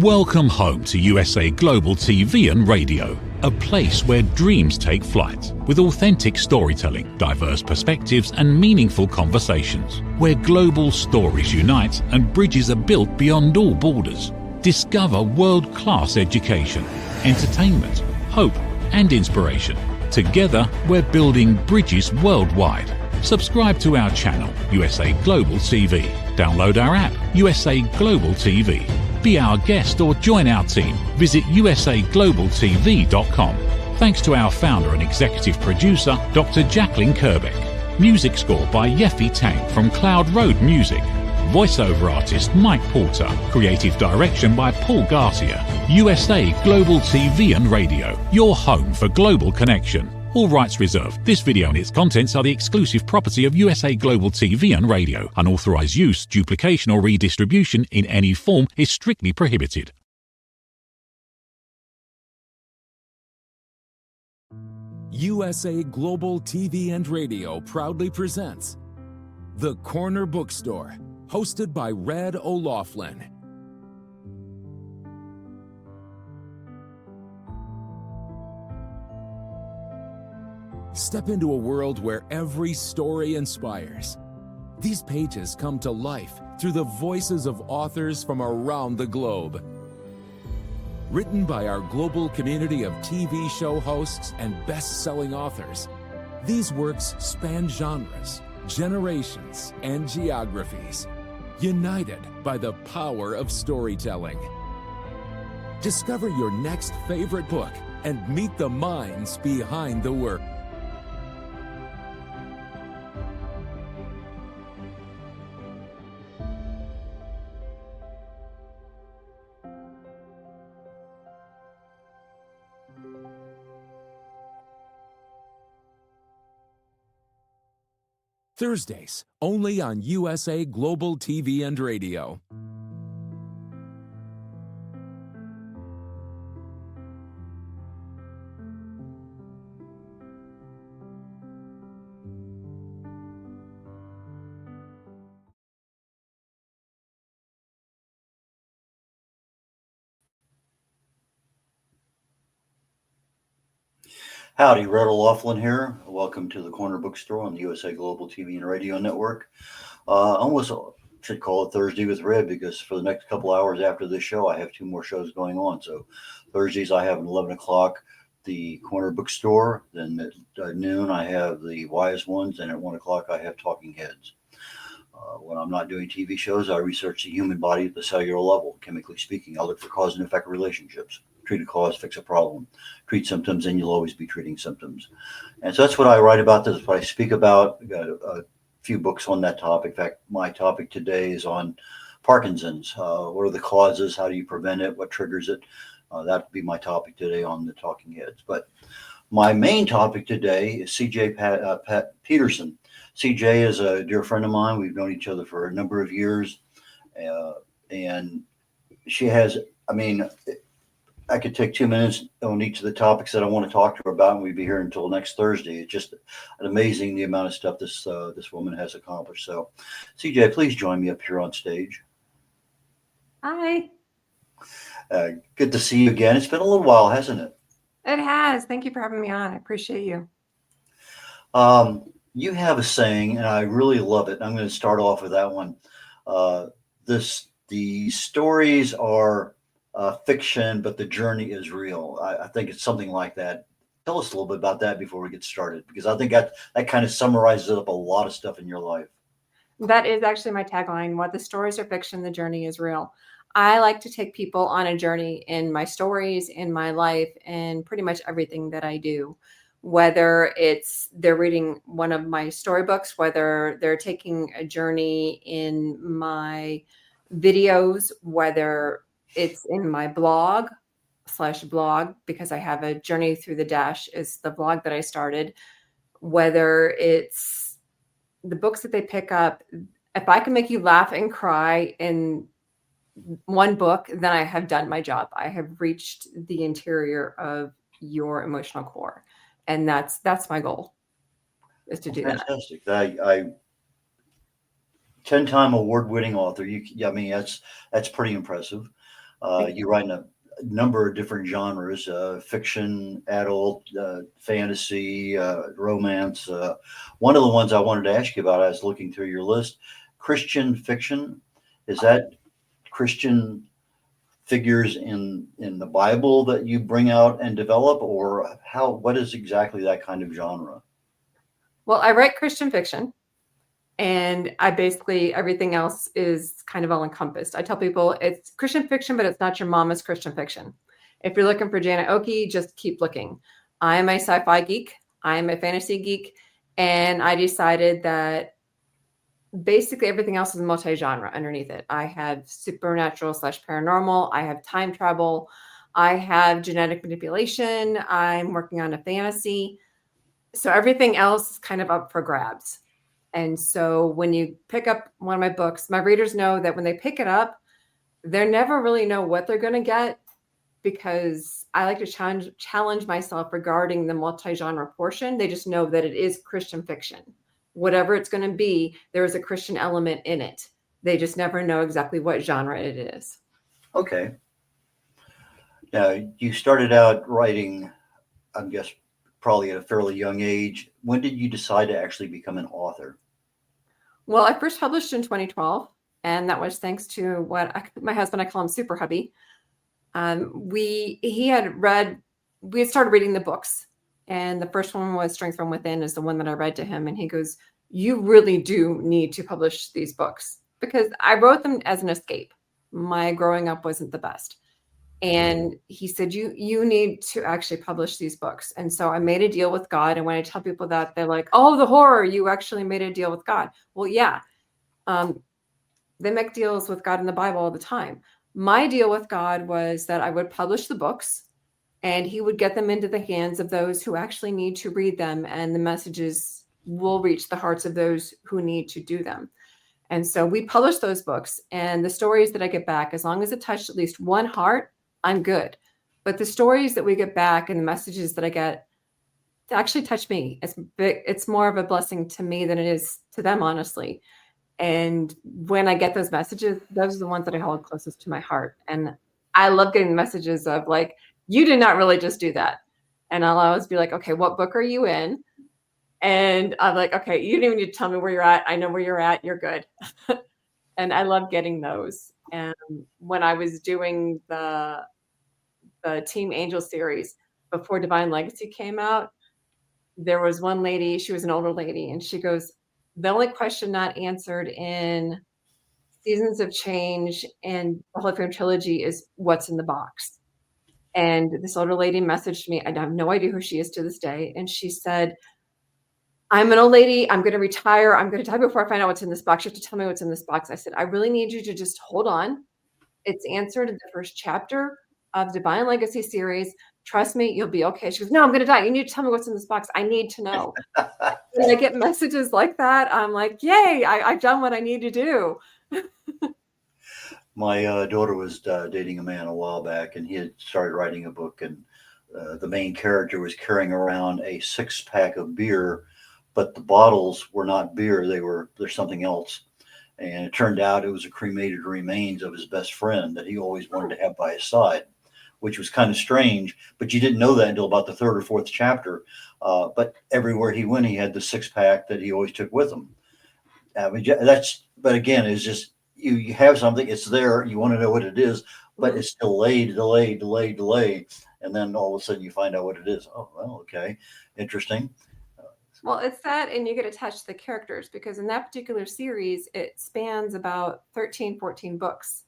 Welcome home to USA Global TV and Radio, a place where dreams take flight, with authentic storytelling, diverse perspectives and meaningful conversations, where global stories unite and bridges are built beyond all borders. Discover world-class education, entertainment, hope and inspiration. Together, we're building bridges worldwide. Subscribe to our channel, USA Global TV. Download our app, USA Global TV. Be our guest or join our team. Visit usaglobaltv.com. Thanks to our founder and executive producer, Dr. Jacalyn Kerbeck. Music score by Yeffy Tang from Cloud Road Music. Voiceover artist Mike Porter. Creative direction by Paul Garcia. USA Global TV and Radio, your home for global connection. All rights reserved. This video and its contents are the exclusive property of USA Global TV and Radio. Unauthorized use, duplication or redistribution in any form is strictly prohibited. USA Global TV and Radio proudly presents The Corner Bookstore, hosted by Red O'Loughlin. Step into a world where every story inspires. These pages come to life through the voices of authors from around the globe. Written by our global community of TV show hosts and best-selling authors, these works span genres, generations, and geographies, united by the power of storytelling. Discover your next favorite book and meet the minds behind the work. Thursdays, only on USA Global TV and Radio. Howdy, Red O'Loughlin here. Welcome to the Corner Bookstore on the USA Global TV and Radio Network. Almost should call it Thursday with Red because for the next couple hours after this show, I have two more shows going on. So Thursdays, I have at 11 o'clock the Corner Bookstore. Then at noon, I have the Wise Ones. And at 1 o'clock, I have Talking Heads. When I'm not doing TV shows, I research the human body at the cellular level. Chemically speaking, I look for cause and effect relationships. Treat a cause, fix a problem. Treat symptoms, and you'll always be treating symptoms. And so that's what I write about. This is what I speak about. I've got a few books on that topic. In fact, my topic today is on Parkinson's. What are the causes? How do you prevent it? What triggers it? That would be my topic today on the Talking Heads. But my main topic today is C.J. Peterson. C.J. is a dear friend of mine. We've known each other for a number of years. And she has, I could take 2 minutes on each of the topics that I want to talk to her about, and we'd be here until next Thursday. It's just amazing the amount of stuff this woman has accomplished. So, CJ, please join me up here on stage. Hi. Good to see you again. It's been a little while, hasn't it? It has. Thank you for having me on. I appreciate you. You have a saying, and I really love it. I'm going to start off with that one. The stories are fiction, but the journey is real. I think it's something like that. Tell us a little bit about that before we get started, because I think that kind of summarizes up a lot of stuff in your life. That is actually my tagline. What the stories are fiction, the journey is real. I like to take people on a journey in my stories, in my life, and pretty much everything that I do. Whether it's they're reading one of my storybooks, whether they're taking a journey in my videos, whether it's in my blog, because I have a Journey Through the Dash is the blog that I started, whether it's the books that they pick up. If I can make you laugh and cry in one book, then I have done my job. I have reached the interior of your emotional core. And that's my goal, is to do that. Fantastic. I 10-time award-winning author. That's pretty impressive. You write in a number of different genres: fiction, adult, fantasy, romance. One of the ones I wanted to ask you about, I was looking through your list, Christian fiction. Is that Christian figures in the Bible that you bring out and develop, or what is exactly that kind of genre? Well, I write Christian fiction, and I basically, everything else is kind of all encompassed. I tell people it's Christian fiction, but it's not your mama's Christian fiction. If you're looking for Janet Oki, just keep looking. I am a sci-fi geek. I am a fantasy geek. And I decided that basically everything else is multi-genre underneath it. I have supernatural / paranormal. I have time travel. I have genetic manipulation. I'm working on a fantasy. So everything else is kind of up for grabs. And so when you pick up one of my books, my readers know that when they pick it up, they never really know what they're going to get, because I like to challenge myself regarding the multi-genre portion. They just know that it is Christian fiction. Whatever it's going to be, there is a Christian element in it. They just never know exactly what genre it is. Okay. Now, you started out writing, I guess, probably at a fairly young age. When did you decide to actually become an author? Well, I first published in 2012, and that was thanks to my husband, I call him Super Hubby. We had started reading the books, and the first one was Strength from Within, is the one that I read to him. And he goes, "You really do need to publish these books," because I wrote them as an escape. My growing up wasn't the best. And he said, you need to actually publish these books. And so I made a deal with God. And when I tell people that, they're like, "Oh, the horror, you actually made a deal with God." Well, yeah. They make deals with God in the Bible all the time. My deal with God was that I would publish the books, and he would get them into the hands of those who actually need to read them, and the messages will reach the hearts of those who need to do them. And so we publish those books, and the stories that I get back, as long as it touched at least one heart, I'm good. But the stories that we get back and the messages that I get actually touch me. It's more of a blessing to me than it is to them, honestly. And when I get those messages, those are the ones that I hold closest to my heart. And I love getting messages of like, "You did not really just do that." And I'll always be like, "Okay, what book are you in?" And I'm like, "Okay, you don't even need to tell me where you're at. I know where you're at. You're good." And I love getting those. And when I was doing the Team Angel series before Divine Legacy came out, there was one lady, she was an older lady, and she goes, "The only question not answered in Seasons of Change and the Holy Frame trilogy is what's in the box." And this older lady messaged me. I have no idea who she is to this day. And she said, "I'm an old lady. I'm going to retire. I'm going to die before I find out what's in this box. You have to tell me what's in this box." I said, "I really need you to just hold on. It's answered in the first chapter of the Divine Legacy series. Trust me, you'll be okay." She goes, "No, I'm going to die. You need to tell me what's in this box. I need to know." When I get messages like that, I'm like, "Yay, I've done what I need to do." My daughter was dating a man a while back, and he had started writing a book, and the main character was carrying around a 6-pack of beer, but the bottles were not beer. They're something else. And it turned out it was a cremated remains of his best friend that he always wanted to have by his side, which was kind of strange, but you didn't know that until about the 3rd or 4th chapter. But everywhere he went, he had the 6-pack that he always took with him. But again, it's just, you have something, it's there, you want to know what it is, but it's delayed. And then all of a sudden you find out what it is. Oh, well, okay. Interesting. Well, it's that, and you get attached to the characters, because in that particular series, it spans about 13, 14 books.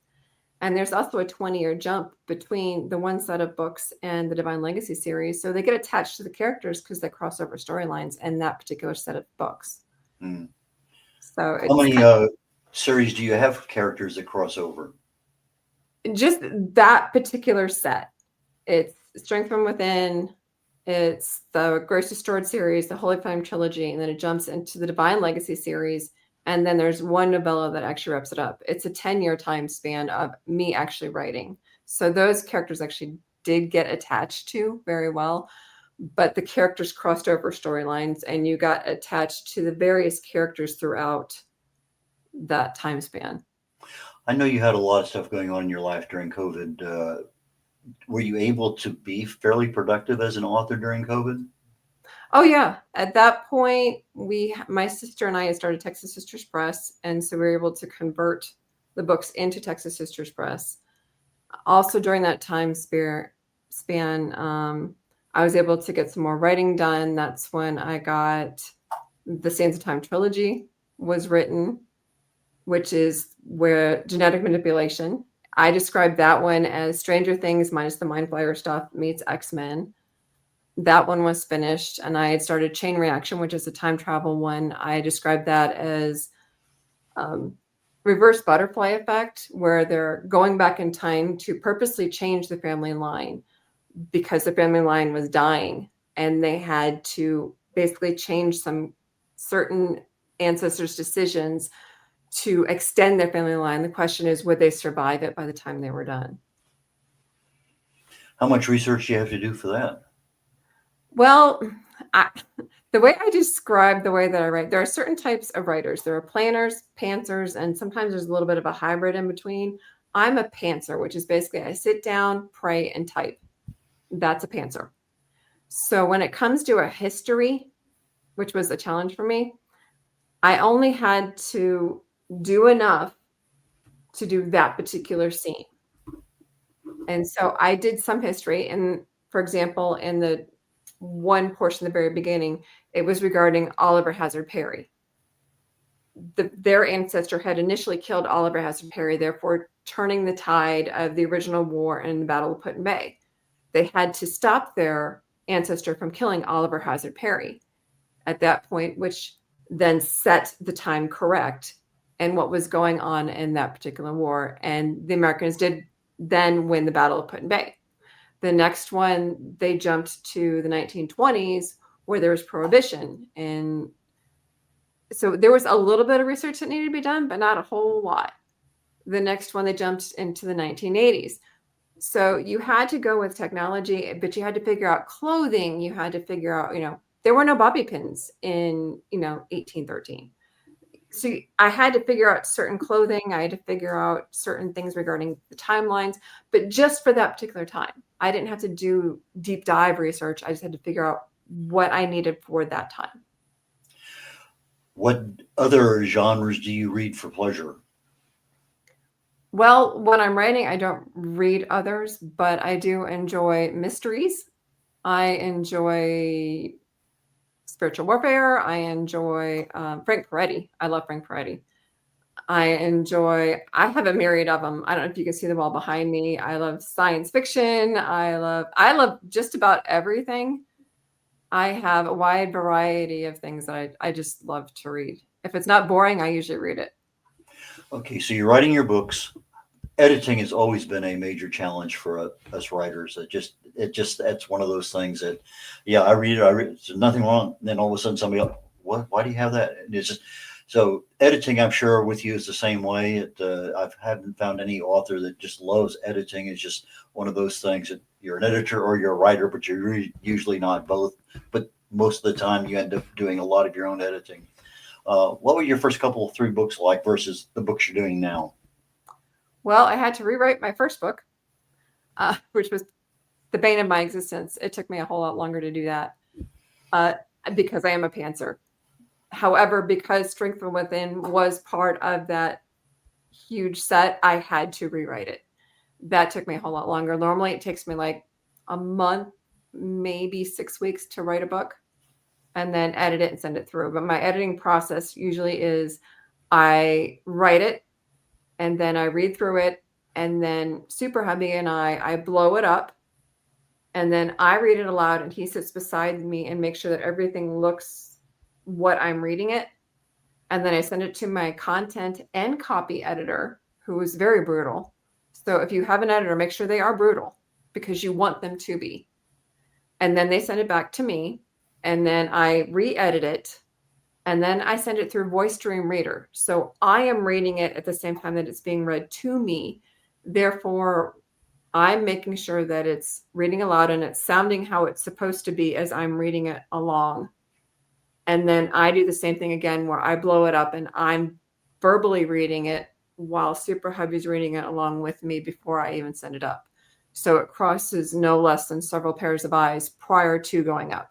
And there's also a 20-year jump between the one set of books and the Divine Legacy series. So they get attached to the characters because they cross over storylines in that particular set of books. Mm. So how many series do you have characters that cross over? Just that particular set. It's Strength from Within, it's the Grace Restored series, the Holy Flame trilogy, and then it jumps into the Divine Legacy series. And then there's one novella that actually wraps it up. It's a 10-year time span of me actually writing. So those characters actually did get attached to very well, but the characters crossed over storylines, and you got attached to the various characters throughout that time span. I know you had a lot of stuff going on in your life during COVID. Were you able to be fairly productive as an author during COVID? Oh yeah. At that point, my sister and I had started Texas Sisters Press, and so we were able to convert the books into Texas Sisters Press. Also during that time span, I was able to get some more writing done. That's when I got the Sands of Time trilogy was written, which is where genetic manipulation. I described that one as Stranger Things minus the Mind Flayer stuff meets X-Men. That one was finished, and I had started Chain Reaction, which is a time travel one. I described that as reverse butterfly effect, where they're going back in time to purposely change the family line because the family line was dying, and they had to basically change some certain ancestors' decisions to extend their family line. The question is, would they survive it by the time they were done? How much research do you have to do for that? Well, the way I describe the way that I write, there are certain types of writers. There are planners, pantsers, and sometimes there's a little bit of a hybrid in between. I'm a pantser, which is basically I sit down, pray, and type. That's a pantser. So when it comes to a history, which was a challenge for me, I only had to do enough to do that particular scene. And so I did some history. And for example, in the one portion at the very beginning, it was regarding Oliver Hazard Perry. Their ancestor had initially killed Oliver Hazard Perry, therefore turning the tide of the original war and the Battle of Put-in Bay. They had to stop their ancestor from killing Oliver Hazard Perry at that point, which then set the time correct and what was going on in that particular war. And the Americans did then win the Battle of Put-in Bay. The next one, they jumped to the 1920s where there was prohibition. And so there was a little bit of research that needed to be done, but not a whole lot. The next one, they jumped into the 1980s. So you had to go with technology, but you had to figure out clothing. You had to figure out, there were no bobby pins in, 1813. So I had to figure out certain clothing. I had to figure out certain things regarding the timelines, but just for that particular time. I didn't have to do deep dive research. I just had to figure out what I needed for that time. What other genres do you read for pleasure? Well, when I'm writing, I don't read others, but I do enjoy mysteries. I enjoy spiritual warfare. I enjoy Frank Peretti. I love Frank Peretti. I have a myriad of them. I don't know if you can see them all behind me. I love science fiction. I love just about everything. I have a wide variety of things that I just love to read. If it's not boring, I usually read it. Okay, so you're writing your books. Editing has always been a major challenge for us writers. That's one of those things that, yeah, I read it. There's nothing wrong. And then all of a sudden somebody else, what? Why do you have that? And it's just, so editing, I'm sure with you is the same way. I haven't found any author that just loves editing. It's just one of those things that you're an editor or you're a writer, but you're usually not both. But most of the time you end up doing a lot of your own editing. What were your first couple of 3 books like versus the books you're doing now? Well, I had to rewrite my first book, which was the bane of my existence. It took me a whole lot longer to do that because I am a pantser. However, because Strength from Within was part of that huge set, I had to rewrite it. That took me a whole lot longer. Normally, it takes me like a month, maybe 6 weeks to write a book and then edit it and send it through. But my editing process usually is I write it and then I read through it, and then Super Hubby and I blow it up, and then I read it aloud and he sits beside me and makes sure that everything looks what I'm reading it. And then I send it to my content and copy editor, who is very brutal. So if you have an editor, make sure they are brutal because you want them to be. And then they send it back to me, and then I re-edit it, and then I send it through Voice Dream Reader. So I am reading it at the same time that it's being read to me. Therefore, I'm making sure that it's reading aloud and it's sounding how it's supposed to be as I'm reading it along. And then I do the same thing again where I blow it up and I'm verbally reading it while Super Hubby's reading it along with me before I even send it up. So it crosses no less than several pairs of eyes prior to going up.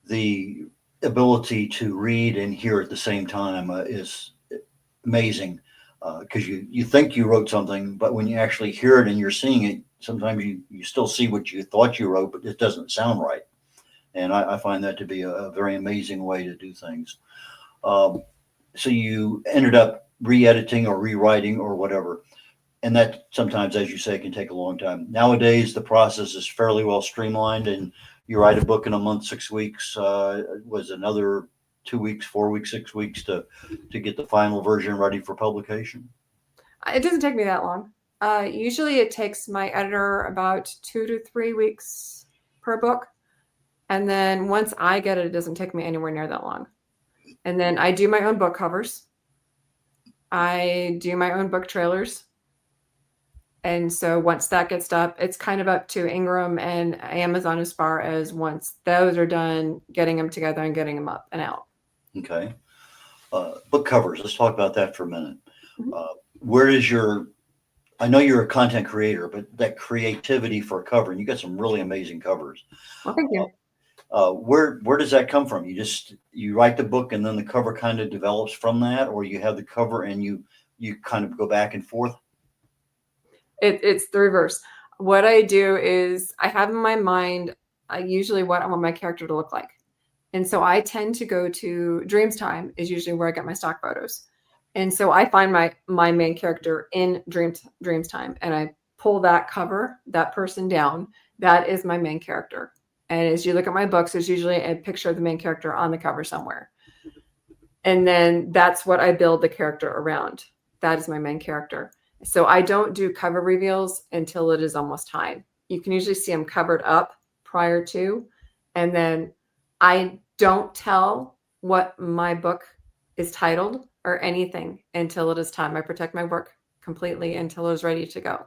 The ability to read and hear at the same time is amazing, because you think you wrote something, but when you actually hear it and you're seeing it, sometimes you still see what you thought you wrote, but it doesn't sound right. And I find that to be a very amazing way to do things. So you ended up re-editing or rewriting or whatever. And that sometimes, as you say, can take a long time. Nowadays, the process is fairly well streamlined, and you write a book in a month, 6 weeks, was another 2 weeks, 4 weeks, 6 weeks to get the final version ready for publication. It doesn't take me that long. Usually it takes my editor about 2 to 3 weeks per book. And then once I get it, it doesn't take me anywhere near that long. And then I do my own book covers. I do my own book trailers. And so once that gets up, it's kind of up to Ingram and Amazon as far as once those are done, getting them together and getting them up and out. Okay. Book covers. Let's talk about that for a minute. Mhm. Where is I know you're a content creator, but that creativity for a cover, and you got some really amazing covers. Well, thank you. Where does that come from? You write the book and then the cover kind of develops from that, or you have the cover and you kind of go back and forth? It's the reverse. What I do is I have in my mind usually what I want my character to look like. And so I tend to go to Dreams Time is usually where I get my stock photos. And so I find my main character in Dreams Time, and I pull that cover, that person down. That is my main character. And as you look at my books, there's usually a picture of the main character on the cover somewhere. And then that's what I build the character around. That is my main character. So I don't do cover reveals until it is almost time. You can usually see them covered up prior to, and then I don't tell what my book is titled or anything until it is time. I protect my work completely until it is ready to go.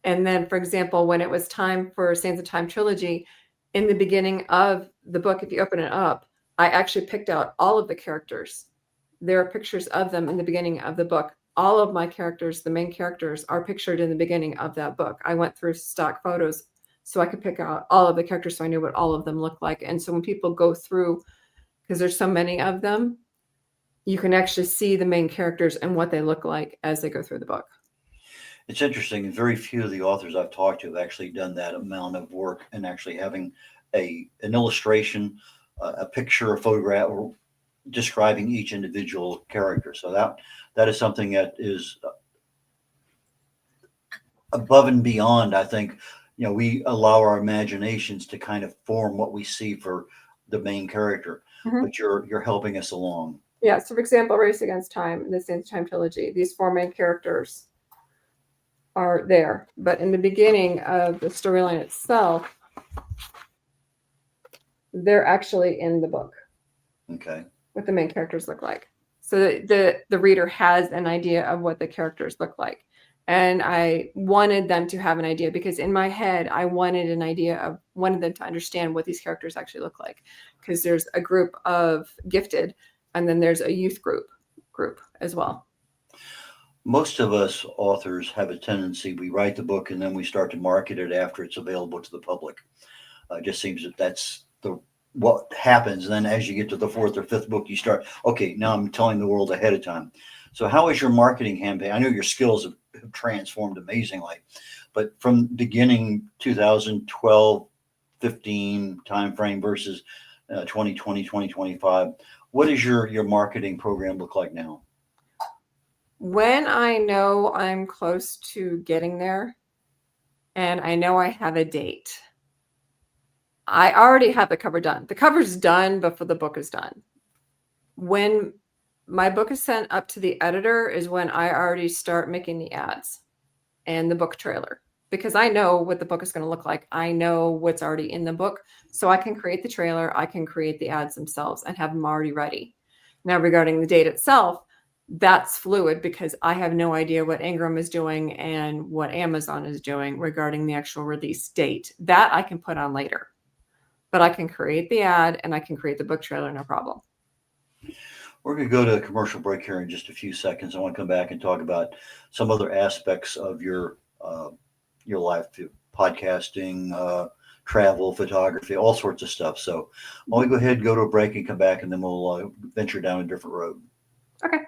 And then, for example, when it was time for Sands of Time trilogy, in the beginning of the book, if you open it up, I actually picked out all of the characters. There are pictures of them in the beginning of the book. All of my characters, the main characters, are pictured in the beginning of that book. I went through stock photos so I could pick out all of the characters so I knew what all of them looked like. And so when people go through, because there's so many of them, you can actually see the main characters and what they look like as they go through the book. It's interesting. Very few of the authors I've talked to have actually done that amount of work and actually having an illustration, a picture, a photograph, or describing each individual character. So that is something that is above and beyond. I think, we allow our imaginations to kind of form what we see for the main character, but you're helping us along. Yeah. So for example, Race Against Time, the Sands of Time trilogy, these 4 main characters are there. But in the beginning of the storyline itself, they're actually in the book. Okay. What the main characters look like. So the reader has an idea of what the characters look like. And I wanted them to have an idea because in my head, I wanted them to understand what these characters actually look like. Because there's a group of gifted, and then there's a youth group as well. Most of us authors have a tendency, we write the book and then we start to market it after it's available to the public. It just seems that that's what happens. And then as you get to the 4th or 5th book, you start, okay, now I'm telling the world ahead of time. So how is your marketing campaign? I know your skills have transformed amazingly, but from beginning 2012, 15 timeframe versus 2020, 2025, what does your marketing program look like now? When I know I'm close to getting there and I know I have a date, I already have the cover done. The cover's done before the book is done. When my book is sent up to the editor is when I already start making the ads and the book trailer, because I know what the book is going to look like. I know what's already in the book, so I can create the trailer. I can create the ads themselves and have them already ready. Now, regarding the date itself, that's fluid because I have no idea what Ingram is doing and what Amazon is doing regarding the actual release date. That I can put on later. But I can create the ad and I can create the book trailer, no problem. We're going to go to a commercial break here in just a few seconds. I want to come back and talk about some other aspects of your life, podcasting, travel, photography, all sorts of stuff. So why don't we go ahead and go to a break and come back, and then we'll venture down a different road. Okay.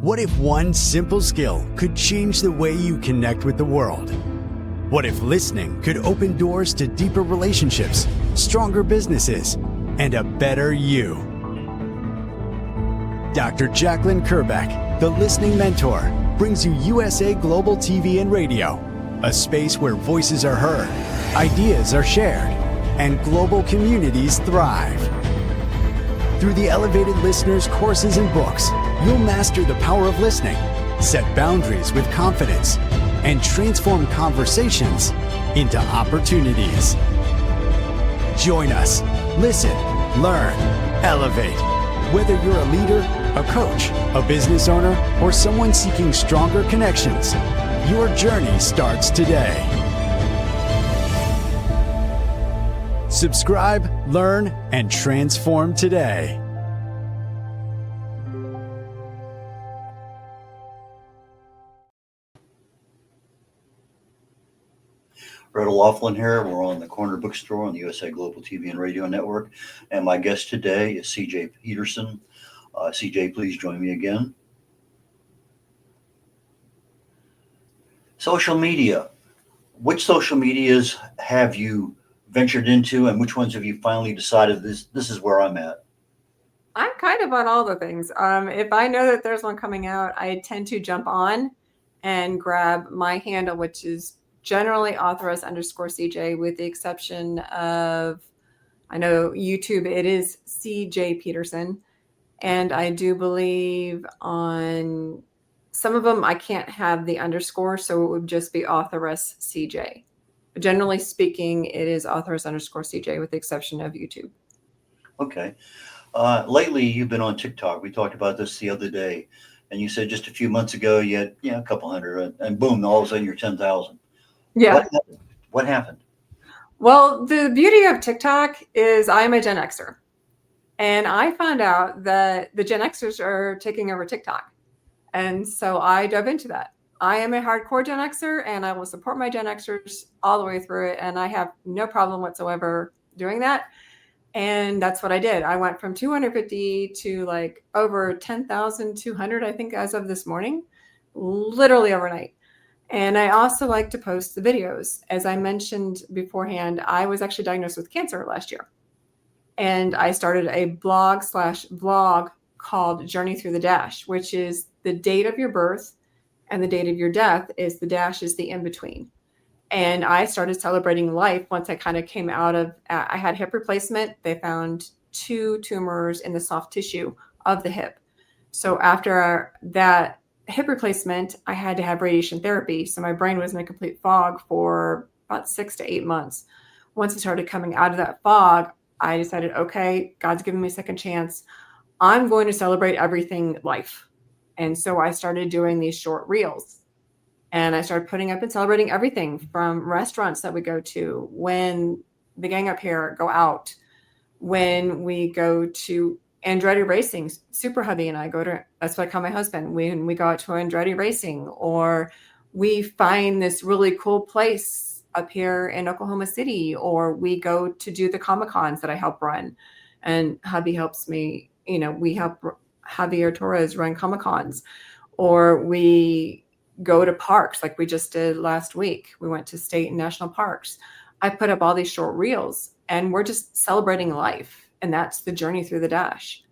What if one simple skill could change the way you connect with the world? What if listening could open doors to deeper relationships, stronger businesses, and a better you? Dr. Jacalyn Kerbeck, the Listening Mentor, brings you USA Global TV and Radio, a space where voices are heard, ideas are shared, and global communities thrive. Through the elevated listeners' courses and books, you'll master the power of listening, set boundaries with confidence, and transform conversations into opportunities. Join us. Listen, learn, elevate. Whether you're a leader, a coach, a business owner, or someone seeking stronger connections, your journey starts today. Subscribe, learn, and transform today. Brett O'Loughlin here. We're on the Corner Bookstore on the USA Global TV and Radio Network. And my guest today is CJ Peterson. CJ, please join me again. Social media. Which social medias have you ventured into, and which ones have you finally decided this is where I'm at? I'm kind of on all the things. If I know that there's one coming out, I tend to jump on and grab my handle, which is generally authoress_CJ, with the exception of, I know YouTube, it is CJ Peterson. And I do believe on some of them, I can't have the underscore, so it would just be authoress_CJ. But generally speaking, it is authoress_CJ with the exception of YouTube. Okay. Lately, you've been on TikTok. We talked about this the other day, and you said just a few months ago you had a couple hundred, and boom, all of a sudden you're 10,000. Yeah. What happened? Well, the beauty of TikTok is I'm a Gen Xer, and I found out that the Gen Xers are taking over TikTok, and so I dove into that. I am a hardcore Gen Xer, and I will support my Gen Xers all the way through it, and I have no problem whatsoever doing that. And that's what I did. I went from 250 to like over 10,200, I think, as of this morning, literally overnight. And I also like to post the videos. As I mentioned beforehand, I was actually diagnosed with cancer last year. And I started a blog/vlog called Journey Through the Dash, which is the date of your birth and the date of your death is the dash is the in-between. And I started celebrating life once I kind of came out of, I had hip replacement. They found 2 tumors in the soft tissue of the hip. So after that hip replacement, I had to have radiation therapy. So my brain was in a complete fog for about 6 to 8 months. Once I started coming out of that fog, I decided, okay, God's given me a second chance. I'm going to celebrate everything life. And so I started doing these short reels. And I started putting up and celebrating everything from restaurants that we go to, when the gang up here go out, when we go to Andretti Racing, Super Hubby and I go to, that's what I call my husband, when we go out to Andretti Racing, or we find this really cool place up here in Oklahoma City, or we go to do the Comic-Cons that I help run. And hubby helps me, we help Javier Torres run Comic-Cons, or we go to parks like we just did last week. We went to state and national parks. I put up all these short reels and we're just celebrating life. And that's the Journey Through the Dash.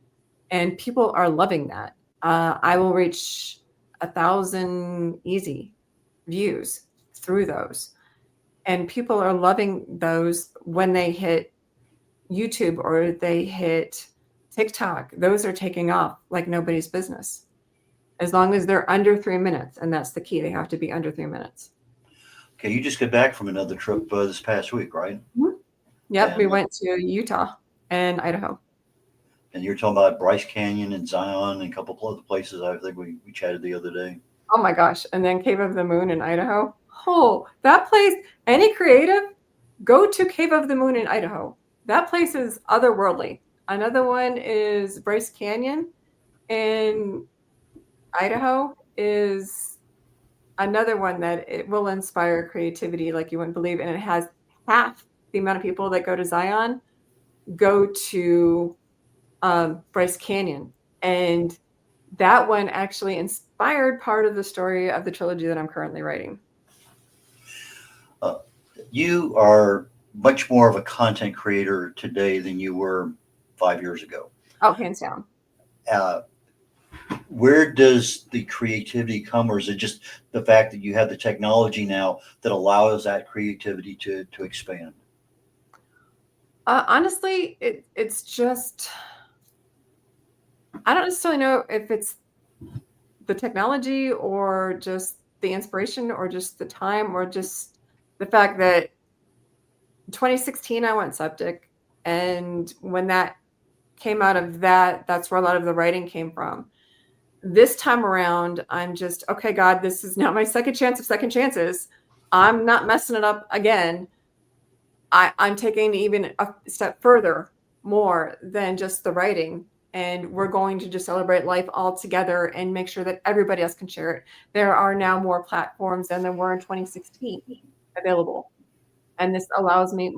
And people are loving that. I will reach 1,000 easy views through those. And people are loving those when they hit YouTube or they hit TikTok. Those are taking off like nobody's business. As long as they're under 3 minutes. And that's the key. They have to be under 3 minutes. Okay, you just got back from another trip this past week, right? Mm-hmm. Yep, And we went to Utah and Idaho. And you're talking about Bryce Canyon and Zion and a couple of other places I think we chatted the other day. Oh my gosh. And then Cave of the Moon in Idaho. Oh, that place, any creative, go to Cave of the Moon in Idaho. That place is otherworldly. Another one is Bryce Canyon in Idaho is another one that it will inspire creativity like you wouldn't believe. And it has half the amount of people that go to Zion go to Bryce Canyon. And that one actually inspired part of the story of the trilogy that I'm currently writing. You are much more of a content creator today than you were 5 years ago. Oh, hands down. Where does the creativity come, or is it just the fact that you have the technology now that allows that creativity to expand? Honestly, it's just, I don't necessarily know if it's the technology or just the inspiration or just the time or just the fact that 2016 I went septic, and when that came out of that, that's where a lot of the writing came from. This time around, I'm just, okay, God, this is now my second chance of second chances. I'm not messing it up again. I'm taking even a step further, more than just the writing. And we're going to just celebrate life all together and make sure that everybody else can share it. There are now more platforms than there were in 2016 available. And this allows me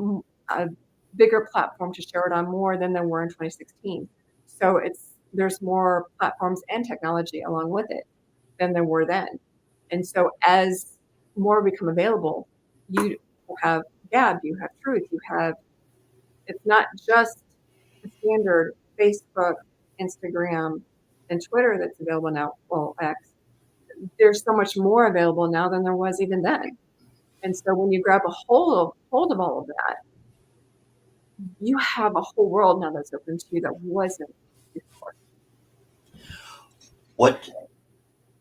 a bigger platform to share it on more than there were in 2016. So there's more platforms and technology along with it than there were then. And so as more become available, you have Gab, you have Truth, it's not just the standard Facebook, Instagram, and Twitter that's available now. Well, X. There's so much more available now than there was even then. And so when you grab a hold of all of that, you have a whole world now that's open to you that wasn't before. What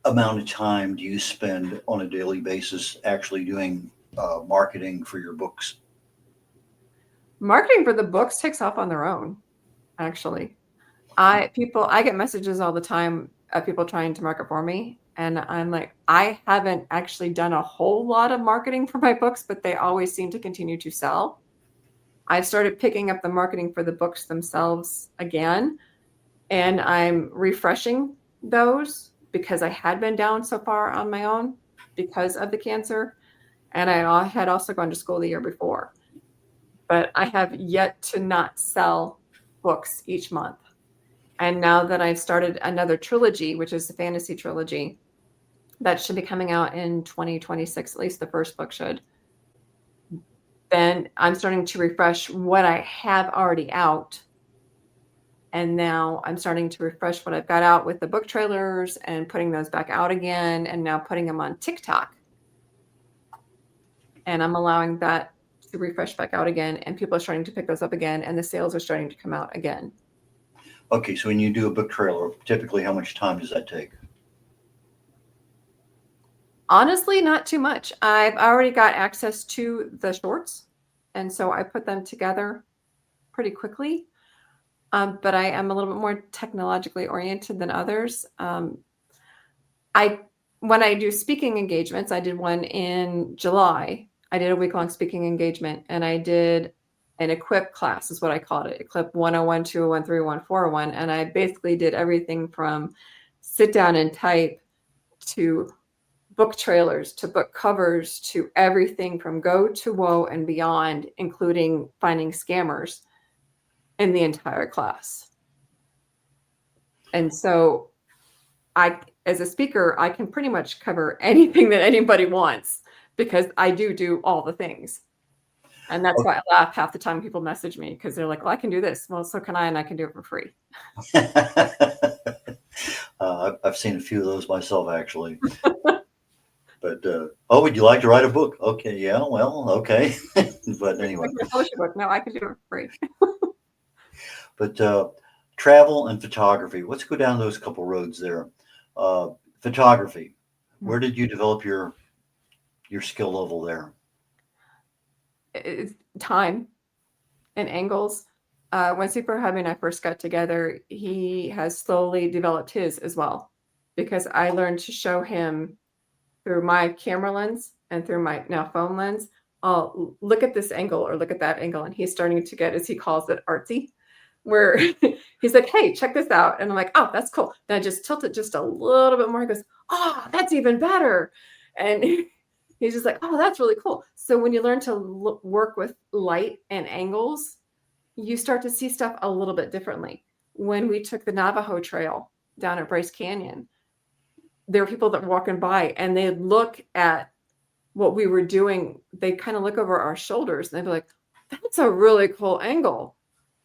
amount of time do you spend on a daily basis actually doing marketing for your books? Marketing for the books takes off on their own, actually. I get messages all the time of people trying to market for me. And I'm like, I haven't actually done a whole lot of marketing for my books, but they always seem to continue to sell. I've started picking up the marketing for the books themselves again, and I'm refreshing those because I had been down so far on my own because of the cancer. And I had also gone to school the year before. But I have yet to not sell books each month. And now that I've started another trilogy, which is the fantasy trilogy, that should be coming out in 2026, at least the first book should, then I'm starting to refresh what I have already out. And now I'm starting to refresh what I've got out with the book trailers and putting those back out again, and now putting them on TikTok. And I'm allowing that to refresh back out again, and people are starting to pick those up again, and the sales are starting to come out again. Okay, so when you do a book trailer, typically how much time does that take? Honestly, not too much. I've already got access to the shorts, and so I put them together pretty quickly. But I am a little bit more technologically oriented than others. When I do speaking engagements, I did one in July. I did a week-long speaking engagement, and I did an equip class is what I called it. Equip 101, 201, 301, 401. And I basically did everything from sit down and type to book trailers to book covers to everything from go to woe and beyond, including finding scammers in the entire class. And so as a speaker, I can pretty much cover anything that anybody wants because I do all the things. And that's why I laugh half the time people message me because they're like, well, I can do this. Well, so can I, and I can do it for free. I've seen a few of those myself, actually. But, oh, would you like to write a book? Okay, yeah, well, okay. But anyway. Publish a book. No, I can do it for free. But travel and photography, let's go down those couple roads there. Photography, where did you develop your skill level there? It's time and angles. When Super Hubby and I first got together, he has slowly developed his as well, because I learned to show him through my camera lens and through my now phone lens. I'll look at this angle or look at that angle, and he's starting to get, as he calls it, artsy. where he's like, hey, check this out. And I'm like, oh, that's cool. Then I just tilt it just a little bit more. He goes, oh, that's even better. And he's just like, oh, that's really cool. So when you learn to work with light and angles, you start to see stuff a little bit differently. When we took the Navajo Trail down at Bryce Canyon, there were people that were walking by and they'd look at what we were doing. They kind of look over our shoulders and they'd be like, that's a really cool angle.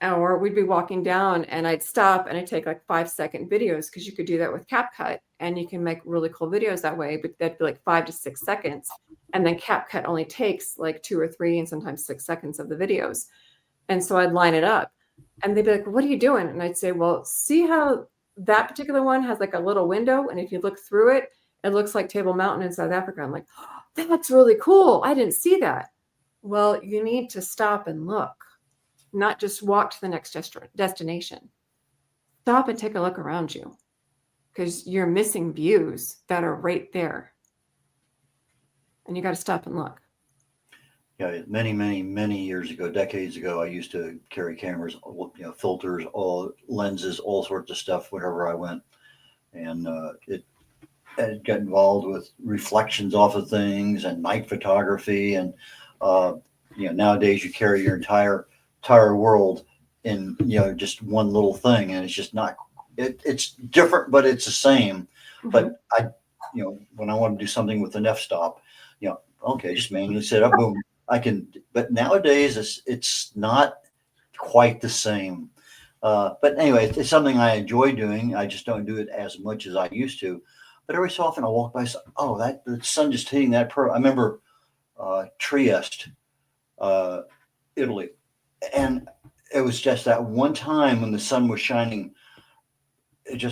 Or we'd be walking down and I'd stop and I'd take like 5-second videos, because you could do that with CapCut and you can make really cool videos that way, but that'd be like 5 to 6 seconds. And then CapCut only takes like 2 or 3 and sometimes 6 seconds of the videos. And so I'd line it up and they'd be like, what are you doing? And I'd say, well, see how that particular one has like a little window. And if you look through it, it looks like Table Mountain in South Africa. I'm like, oh, that's really cool. I didn't see that. Well, you need to stop and look, not just walk to the next destination. Stop and take a look around you, because you're missing views that are right there. And you got to stop and look. Yeah, many years ago, decades ago, I used to carry cameras, filters, all lenses, all sorts of stuff wherever I went, and it got involved with reflections off of things and night photography, and nowadays you carry your entire world in just one little thing, and it's just not. It's different, but it's the same. Mm-hmm. But when I want to do something with an f-stop, okay, just manually set up, boom. I can, but nowadays it's not quite the same. But anyway, it's something I enjoy doing. I just don't do it as much as I used to. But every so often I walk by, oh, the sun just hitting that pearl. I remember Trieste, Italy, and it was just that one time when the sun was shining.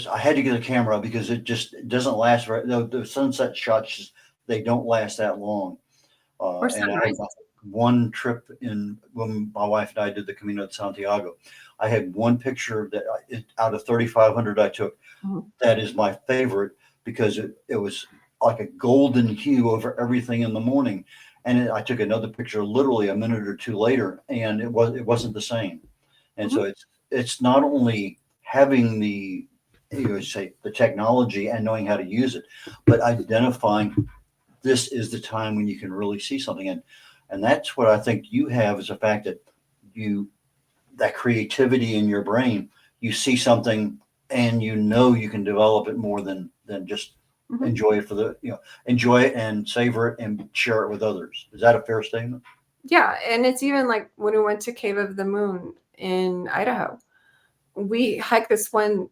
I had to get a camera because it doesn't last. The sunset shots, they don't last that long. And I had one trip when my wife and I did the Camino de Santiago. I had one picture that out of 3,500 I took. Mm-hmm. That is my favorite, because it was like a golden hue over everything in the morning. And I took another picture literally a minute or two later, and it wasn't the same. And mm-hmm. So it's not only having the technology and knowing how to use it, but identifying this is the time when you can really see something. And that's what I think you have, is the fact that that creativity in your brain, you see something and you can develop it more than just mm-hmm. enjoy it enjoy it and savor it and share it with others. Is that a fair statement? Yeah. And it's even like when we went to Cave of the Moon in Idaho, we hiked this one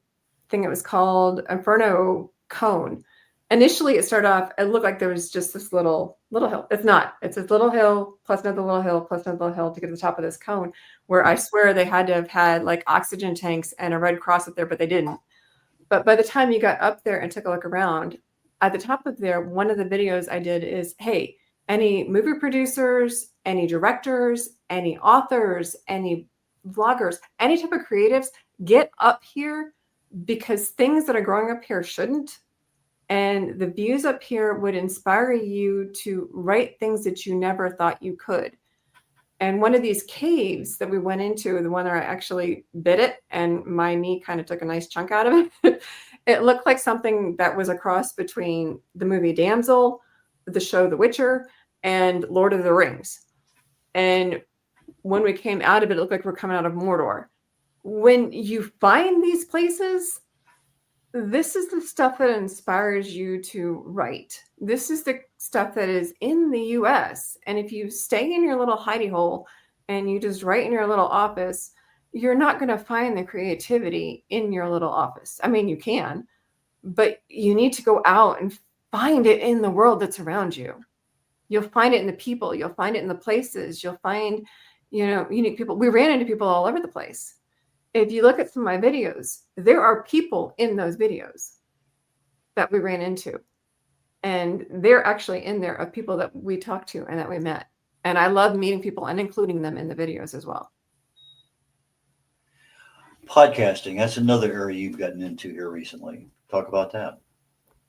thing. It was called Inferno Cone. Initially, it started off, it looked like there was just this little hill. It's not. It's this little hill plus another little hill plus another little hill to get to the top of this cone, where I swear they had to have had like oxygen tanks and a Red Cross up there, but they didn't. But by the time you got up there and took a look around, at the top of there, one of the videos I did is, hey, any movie producers, any directors, any authors, any vloggers, any type of creatives, get up here, because things that are growing up here shouldn't. And the views up here would inspire you to write things that you never thought you could. And one of these caves that we went into, the one where I actually bit it and my knee kind of took a nice chunk out of it, it looked like something that was a cross between the movie Damsel, the show The Witcher, and Lord of the Rings. And when we came out of it, it looked like we're coming out of Mordor. When you find these places, this is the stuff that inspires you to write. This is the stuff that is in the US. And if you stay in your little hidey hole and you just write in your little office, you're not going to find the creativity in your little office. I mean, you can, but you need to go out and find it in the world that's around you. You'll find it in the people. You'll find it in the places. You'll find, unique people. We ran into people all over the place. If you look at some of my videos, there are people in those videos that we ran into. And they're actually in there of people that we talked to and that we met. And I love meeting people and including them in the videos as well. Podcasting, that's another area you've gotten into here recently. Talk about that.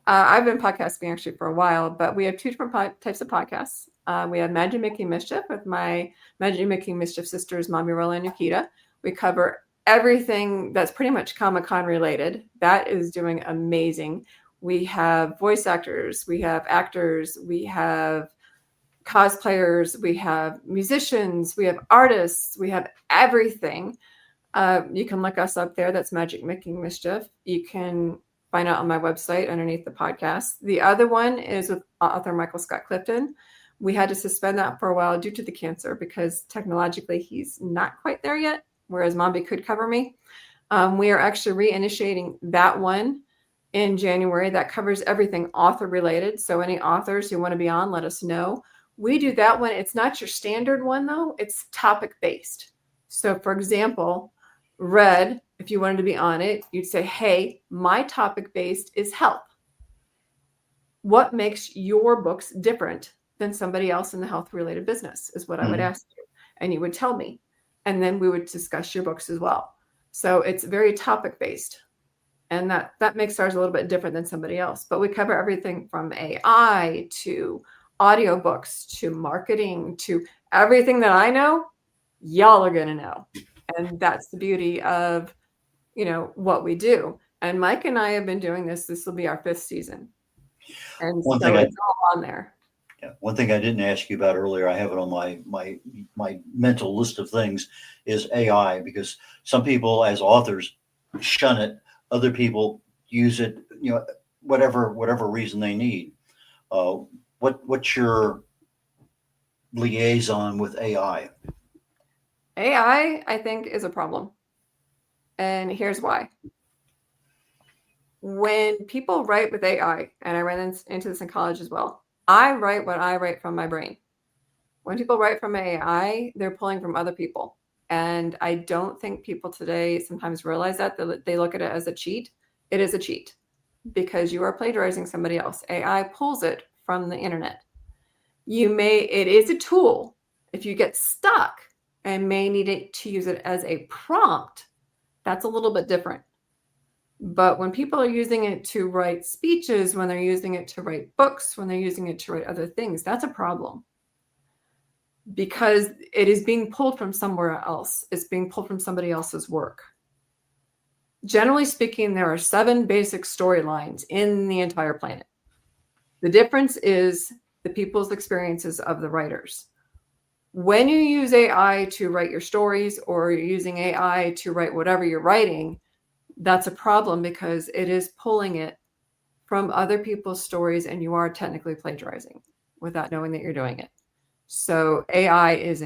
I've been podcasting actually for a while, but we have two different types of podcasts. We have Magic Making Mischief with my Magic Making Mischief sisters, Mommy Rolla and Nikita. We cover everything that's pretty much Comic-Con related. That is doing amazing. We have voice actors, we have actors, we have cosplayers, we have musicians, we have artists, we have everything. You can look us up there. That's Magic Making Mischief. You can find out on my website underneath the podcast. The other one is with author Michael Scott Clifton. We had to suspend that for a while due to the cancer because technologically he's not quite there yet, whereas Mombi could cover me. We are actually reinitiating that one in January. That covers everything author related. So any authors who want to be on, let us know. We do that one. It's not your standard one though. It's topic based. So for example, Red, if you wanted to be on it, you'd say, hey, my topic based is health. What makes your books different than somebody else in the health related business is what I would ask you. And you would tell me. And then we would discuss your books as well. So it's very topic based. And that makes ours a little bit different than somebody else. But we cover everything from AI to audiobooks to marketing to everything that I know, y'all are going to know. And that's the beauty of, what we do. And Mike and I have been doing this. This will be our 5th season. And so it's all on there. Yeah. One thing I didn't ask you about earlier, I have it on my mental list of things, is AI, because some people as authors shun it. Other people use it, whatever reason they need. What's your liaison with AI? AI, I think, is a problem. And here's why. When people write with AI, and I ran into this in college as well, I write what I write from my brain. When people write from AI, they're pulling from other people. And I don't think people today sometimes realize that. They look at it as a cheat. It is a cheat because you are plagiarizing somebody else. AI pulls it from the internet. It is a tool. If you get stuck and may need it to use it as a prompt, that's a little bit different. But when people are using it to write speeches, when they're using it to write books, when they're using it to write other things, that's a problem. Because it is being pulled from somewhere else. It's being pulled from somebody else's work. Generally speaking, there are 7 basic storylines in the entire planet. The difference is the people's experiences of the writers. When you use AI to write your stories or you're using AI to write whatever you're writing, that's a problem because it is pulling it from other people's stories and you are technically plagiarizing without knowing that you're doing it. So AI is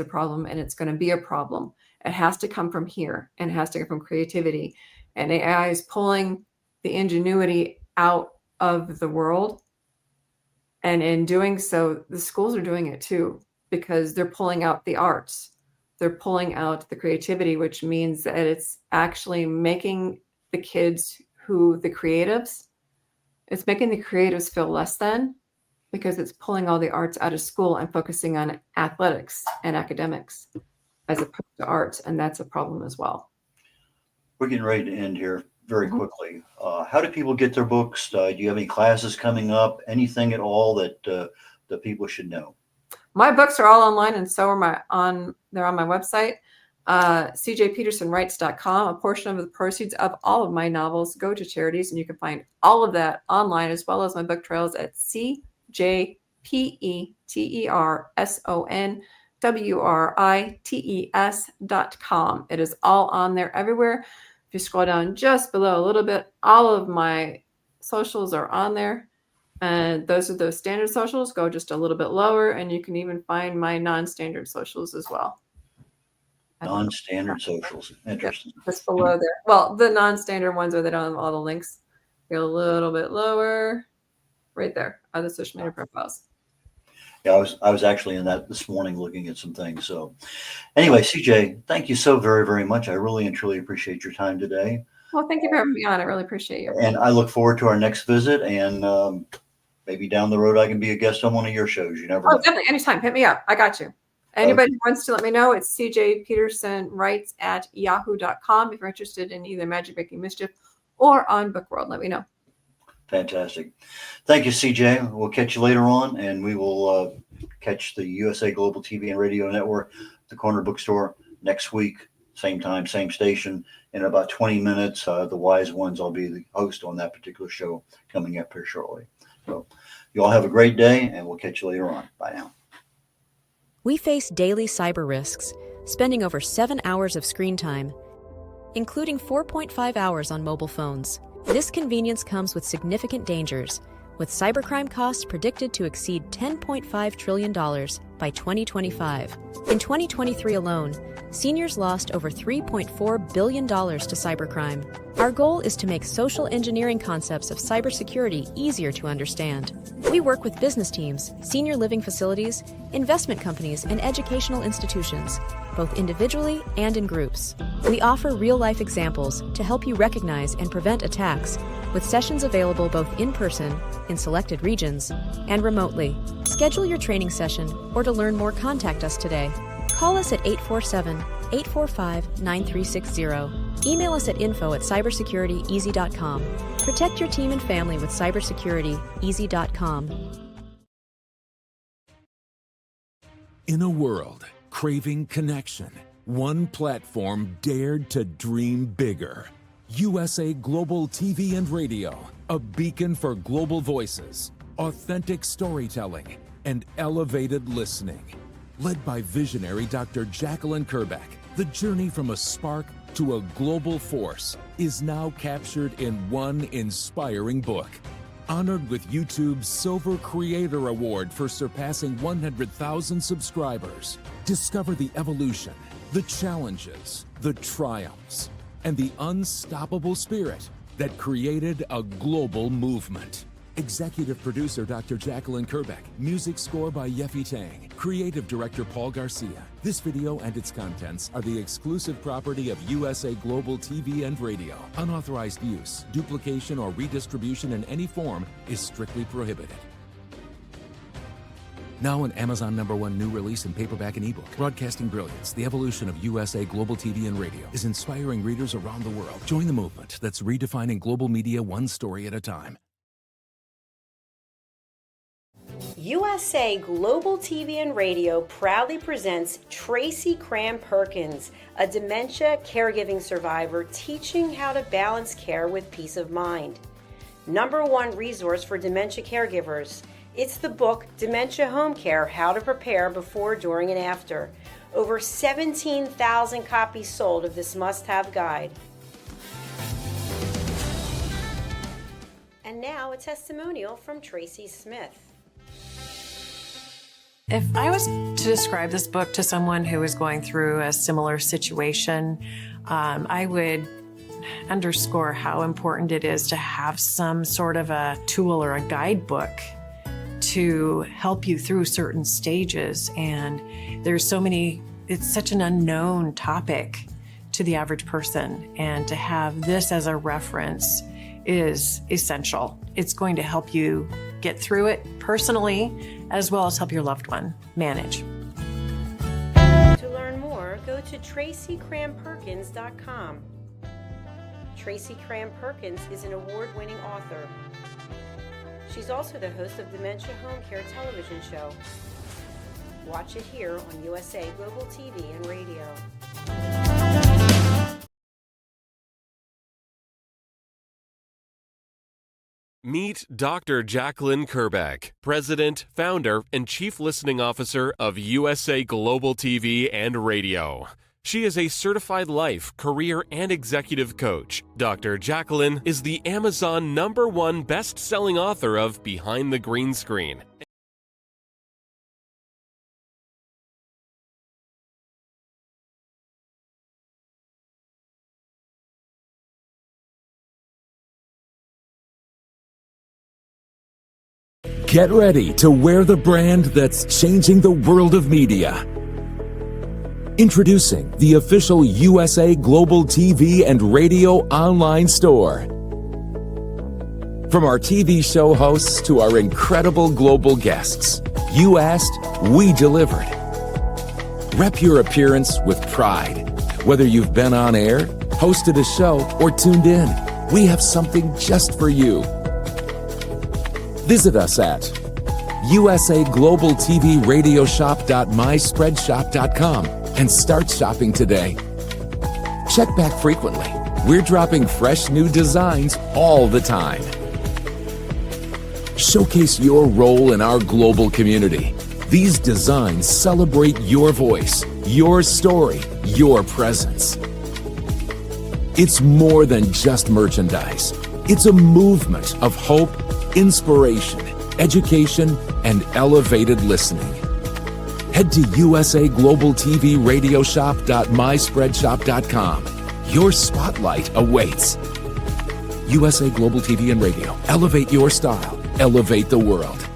a problem and it's going to be a problem. It has to come from here and it has to come from creativity. And AI is pulling the ingenuity out of the world. And in doing so, the schools are doing it too, because they're pulling out the arts. They're pulling out the creativity, which means that it's actually making the kids the creatives, it's making the creatives feel less than, because it's pulling all the arts out of school and focusing on athletics and academics as opposed to arts. And that's a problem as well. We're getting ready to end here very quickly. How do people get their books? Do you have any classes coming up? Anything at all that people should know? My books are all online, and so are they're on my website, cjpetersonwrites.com. A portion of the proceeds of all of my novels go to charities, and you can find all of that online, as well as my book trails at cjpetersonwrites.com. It is all on there everywhere. If you scroll down just below a little bit, all of my socials are on there. And those are those standard socials. Go just a little bit lower, and you can even find my non-standard socials as well. Non-standard socials. Interesting. Yeah, just below there. Well, the non-standard ones where they don't have all the links. Go a little bit lower. Right there are the social media profiles. Yeah, I was actually in that this morning looking at some things. So anyway, CJ, thank you so very, very much. I really and truly appreciate your time today. Well, thank you for having me on. I really appreciate you. And I look forward to our next visit, and maybe down the road I can be a guest on one of your shows. You never know. Definitely. Anytime. Hit me up. I got you. Anybody who wants to let me know, it's cjpetersonwrites@yahoo.com. If you're interested in either Magic Making Mischief or on Book World, let me know. Fantastic. Thank you, CJ. We'll catch you later on, and we will catch the USA Global TV and Radio Network, the Corner Bookstore, next week, same time, same station. In about 20 minutes, the Wise Ones, I'll be the host on that particular show coming up here shortly. So you all have a great day, and we'll catch you later on. Bye now. We face daily cyber risks, spending over 7 hours of screen time, including 4.5 hours on mobile phones. This convenience comes with significant dangers, with cybercrime costs predicted to exceed $10.5 trillion by 2025. In 2023 alone, seniors lost over $3.4 billion to cybercrime. Our goal is to make social engineering concepts of cybersecurity easier to understand. We work with business teams, senior living facilities, investment companies, and educational institutions, both individually and in groups. We offer real-life examples to help you recognize and prevent attacks, with sessions available both in person, in selected regions, and remotely. Schedule your training session, or to learn more, contact us today. Call us at 847-845-9360. Email us at info@cybersecurityeasy.com. Protect your team and family with cybersecurityeasy.com. In a world craving connection, one platform dared to dream bigger. USA Global TV and Radio, a beacon for global voices, authentic storytelling, and elevated listening. Led by visionary Dr. Jacalyn Kerbeck, the journey from a spark to a global force is now captured in one inspiring book. Honored with YouTube's Silver Creator Award for surpassing 100,000 subscribers, discover the evolution, the challenges, the triumphs, and the unstoppable spirit that created a global movement. Executive producer Dr. Jacalyn Kerbeck. Music score by Yeffy Tang. Creative director Paul Garcia. This video and its contents are the exclusive property of USA Global TV and Radio. Unauthorized use, duplication, or redistribution in any form is strictly prohibited. Now an Amazon #1 new release in paperback and ebook. Broadcasting Brilliance, the evolution of USA Global TV and Radio, is inspiring readers around the world. Join the movement that's redefining global media one story at a time. USA Global TV and Radio proudly presents Tracy Cram Perkins, a dementia caregiving survivor teaching how to balance care with peace of mind. #1 resource for dementia caregivers. It's the book Dementia Home Care: How to Prepare Before, During, and After. Over 17,000 copies sold of this must-have guide. And now a testimonial from Tracy Smith. If I was to describe this book to someone who is going through a similar situation, I would underscore how important it is to have some sort of a tool or a guidebook to help you through certain stages. And there's so many, it's such an unknown topic to the average person. And to have this as a reference is essential. It's going to help you get through it personally, as well as help your loved one manage. To learn more, go to TracyCramPerkins.com. Tracy Cram Perkins is an award-winning author. She's also the host of Dementia Home Care television show. Watch it here on USA Global TV and Radio. Meet Dr. Jacalyn Kerbeck, President, Founder, and Chief Listening Officer of USA Global TV and Radio. She is a certified life, career, and executive coach. Dr. Jacalyn is the Amazon #1 best-selling author of Behind the Green Screen. Get ready to wear the brand that's changing the world of media. Introducing the official USA Global TV and Radio online store. From our TV show hosts to our incredible global guests, you asked, we delivered. Rep your appearance with pride. Whether you've been on air, hosted a show, or tuned in, we have something just for you. Visit us at usaglobaltvradiosshop.myspreadshop.com and start shopping today. Check back frequently. We're dropping fresh new designs all the time. Showcase your role in our global community. These designs celebrate your voice, your story, your presence. It's more than just merchandise. It's a movement of hope, inspiration, education, and elevated listening. Head to usaglobaltvradiosshop.myspreadshop.com. Your spotlight awaits. USA Global TV and Radio. Elevate your style. Elevate the world.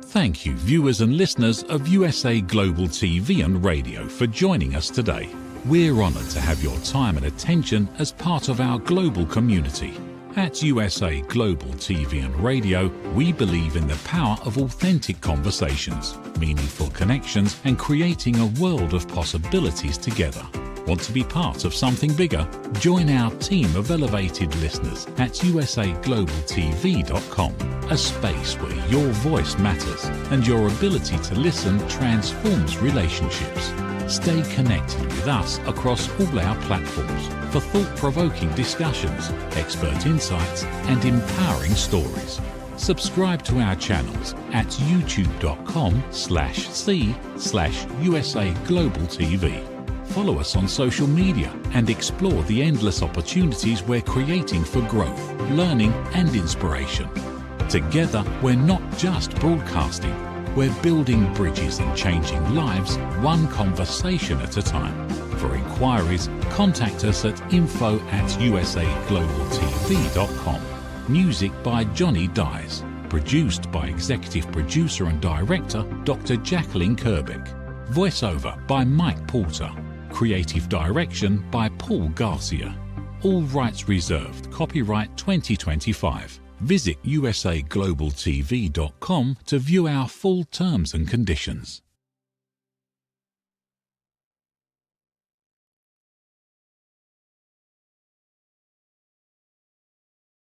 Thank you, viewers and listeners of USA Global TV and Radio, for joining us today. We're honoured to have your time and attention as part of our global community. At USA Global TV and Radio, we believe in the power of authentic conversations, meaningful connections, and creating a world of possibilities together. Want to be part of something bigger? Join our team of elevated listeners at usaglobaltv.com, a space where your voice matters and your ability to listen transforms relationships. Stay connected with us across all our platforms for thought-provoking discussions, expert insights, and empowering stories. Subscribe to our channels at youtube.com/c/USA Global TV. Follow us on social media and explore the endless opportunities we're creating for growth, learning, and inspiration. Together, we're not just broadcasting. We're building bridges and changing lives, one conversation at a time. For inquiries, contact us at info@usaglobaltv.com. Music by Johnny Dyes. Produced by Executive Producer and Director Dr. Jacalyn Kerbeck. Voiceover by Mike Porter. Creative Direction by Paul Garcia. All rights reserved. Copyright 2025. Visit usaglobaltv.com to view our full terms and conditions.